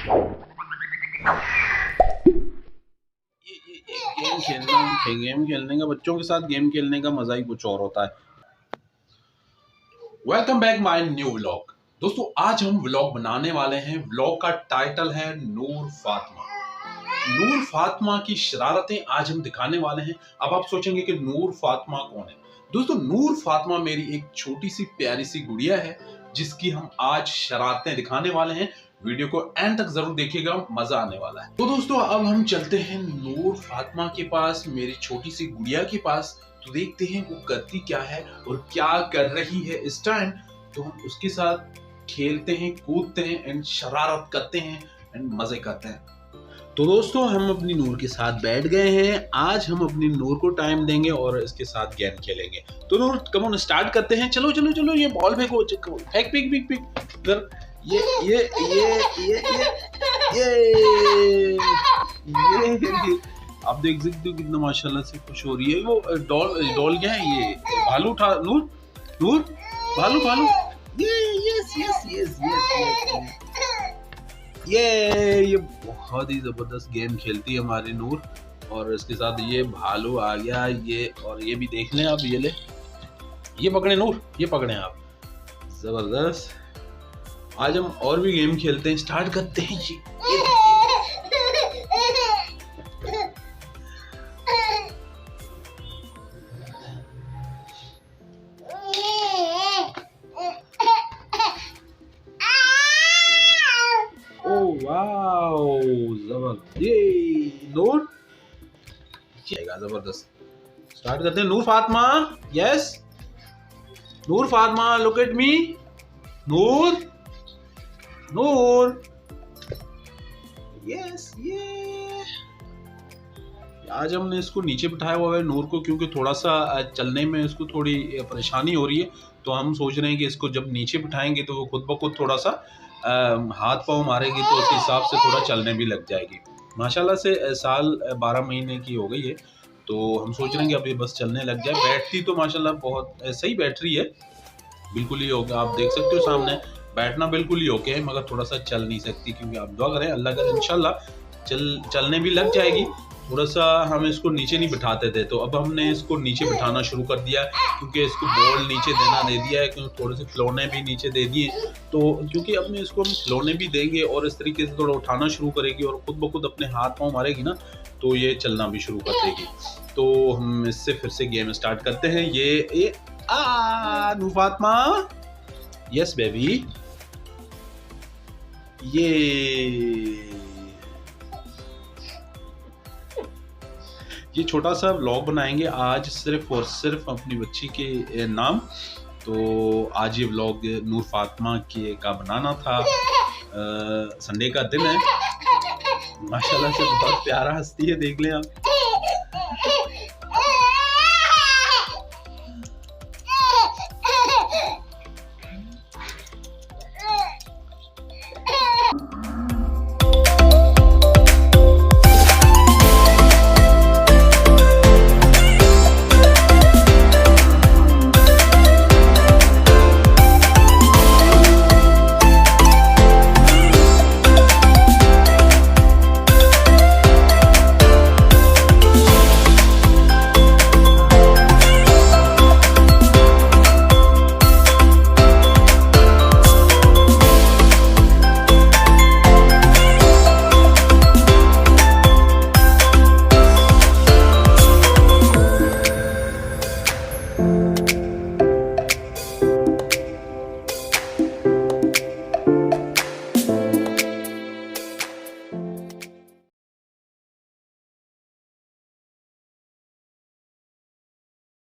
Game खेलने का, बच्चों के साथ गेम खेलने का मजा ही कुछ और होता है। Welcome back my new vlog. दोस्तों आज हम व्लॉग बनाने वाले हैं। व्लॉग का टाइटल है नूर फातिमा। नूर फातिमा की शरारतें आज हम दिखाने वाले हैं। अब आप सोचेंगे कि नूर फातिमा कौन है। दोस्तों नूर फातिमा मेरी एक छोटी सी प्यारी सी गुड़िया है जिसकी हम आज शरारतें दिखाने वाले हैं। वीडियो को एंड तक जरूर देखिएगा, मजा आने वाला है। तो दोस्तों अब हम चलते हैं नूर फातिमा के पास, मेरी छोटी सी गुड़िया के पास। तो देखते हैं वो करती क्या है और क्या कर रही है इस टाइम। तो हम उसके साथ खेलते हैं, कूदते हैं एंड शरारत करते हैं एंड मजे करते हैं। तो दोस्तों हम अपनी नूर के साथ बैठ गए हैं। आज हम अपनी नूर को टाइम देंगे और इसके साथ गेम खेलेंगे। तो नूर कम ऑन स्टार्ट करते हैं। चलो चलो चलो, ये बॉल फेंको, फेंक पिक पिक पिक कर। ये ये ये ये ये ये आप देख सकते हो कितना माशाल्लाह से खुश हो रही है। वो डॉल क्या है, ये भालू उठा। नूर नूर भालू भालू, ये यस यस यस यस ये बहुत ही जबरदस्त गेम खेलती है हमारी नूर। और इसके साथ ये भालू आ गया, ये और ये भी देख लें आप। ये ले, ये पकड़े नूर, ये पकड़े आप। जबरदस्त। आज हम और भी गेम खेलते हैं, स्टार्ट करते हैं। ये वाओ जबरदस्त। ये नूर जबरदस्त। स्टार्ट करते हैं। Noor Fatima, yes Noor Fatima, look at me. Noor Noor, yes ये। आज हमने इसको नीचे बिठाया हुआ है नूर को, क्योंकि थोड़ा सा चलने में इसको थोड़ी परेशानी हो रही है। तो हम सोच रहे हैं कि इसको जब नीचे बिठाएंगे तो वो खुद ब खुद थोड़ा सा हाथ पाँव मारेगी, तो उस हिसाब से थोड़ा चलने भी लग जाएगी। माशाल्लाह से साल 12 महीने की हो गई है। तो हम सोच रहे हैं कि अभी बस चलने लग जाए। बैठती तो माशाल्लाह बहुत सही बैठ रही है, बिल्कुल ही होगा। आप देख सकते हो सामने, बैठना बिल्कुल ही ओके है, मगर थोड़ा सा चल नहीं सकती। क्योंकि आप दुआ करें, अल्लाह करे इंशाल्लाह चलने भी लग जाएगी। थोड़ा सा हम इसको नीचे नहीं बिठाते थे, तो अब हमने इसको नीचे बिठाना शुरू कर दिया, क्योंकि इसको बॉल नीचे दे दिया है, क्योंकि थोड़े से खिलौने भी नीचे दे दिए। तो क्योंकि अब इसको हम खिलौने भी देंगे और इस तरीके से थोड़ा उठाना शुरू करेगी और खुद ब खुद अपने हाथ पाँव मारेगी ना, तो ये चलना भी शुरू कर देगी। तो हम इससे फिर से गेम स्टार्ट करते हैं। ये नूर फातिमा, यस बेबी। ये छोटा सा व्लॉग बनाएंगे आज सिर्फ और सिर्फ अपनी बच्ची के नाम। तो आज ये व्लॉग नूर फातिमा का बनाना था। संडे का दिन है, माशाल्लाह से बहुत प्यारा हंसती है, देख लें आप।